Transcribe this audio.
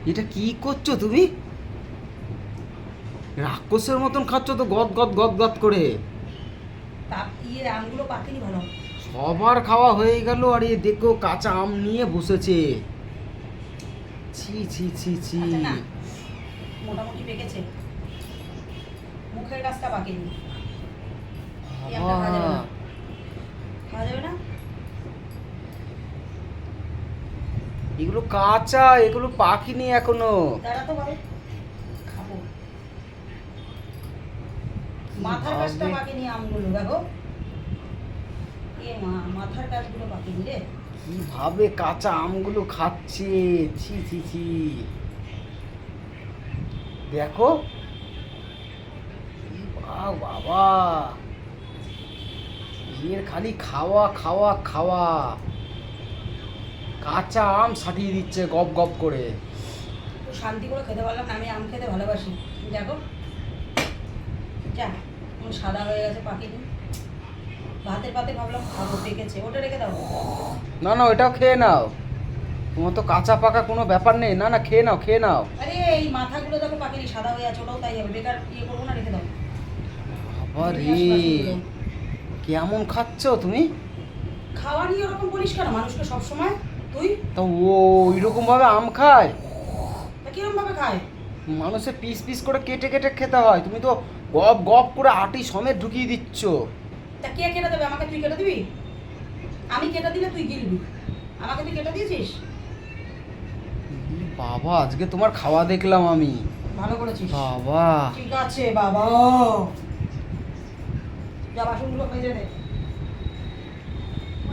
এটা কি করছো তুমি? রাক্ষসের মতন খাচ্ছ তো, গদ গদ গদ গদ করে। আমগুলো পাকেনি ভালো। সবার খাওয়া হয়ে গেল আর এ দেখো কাঁচা আম নিয়ে বসেছে। ছি ছি ছি ছি। আচ্ছা না, মোটামুটি পেকেছে, মুখের কাজটা পাকেনি। এই আমটা খাওয়া যাবে না। খাওয়া যাবে না? এগুলো কাঁচা, এগুলো পাকেনি এখনো। দাঁড়া তো ভালো, খাবো। মাথার কাজটা পাকেনি আমগুলো, দেখো। এ মা, মাথার কাজগুলো পাকেনি রে। কিভাবে কাঁচা আমগুলো খাচ্ছে, ছি ছি ছি। দেখো, বাবা, এর খালি খাওয়া খাওয়া খাওয়া। কাঁচা আম সাটিয়ে দিচ্ছে গপ গপ করে। তো শান্তি করে খেতে পারলাম না, আমি আম খেতে ভালোবাসি। দেখো, যা সাদা হয়ে গেছে, পাকেনি। ভাতের পাতে ভাবলাম খাবো, পেকেছে, ওটা রেখে দাও। না না, ওটাও খেয়ে নাও। তোমার তো কাঁচা পাকা কোনো ব্যাপার নেই। না না, খেয়ে নাও খেয়ে নাও। আরে এই মাথাগুলো দেখো পাকেনি, সাদা হয়ে আছে, ওটাও তাই হবে, বেকার করবো না, রেখে দাও। বাবা রে, কেমন খাচ্ছ তুমি? খাওয়া নিয়ে ওরকম বলিস কেন মানুষকে সবসময় তুই? তা ও ওইরকম ভাবে আম খায়? তা কিরম ভাবে খায়? মানুষের পিস পিস করে কেটে কেটে খেতে হয়, তুমি তো গপ গপ করে আটি সমেত ঢুকিয়ে দিচ্ছ। তা কে কেটে দেবে? আমাকে তুই কেটে দিবি? আমি কেটে দিলে তুই গিলবি? আমাকে তুই কেটে দিয়েছিস? বাবা, আজকে তোমার খাওয়া দেখলাম আমি। ভালো করেছিস বাবা, ঠিক আছে বাবা। যা বাসনগুলো মেজে দে।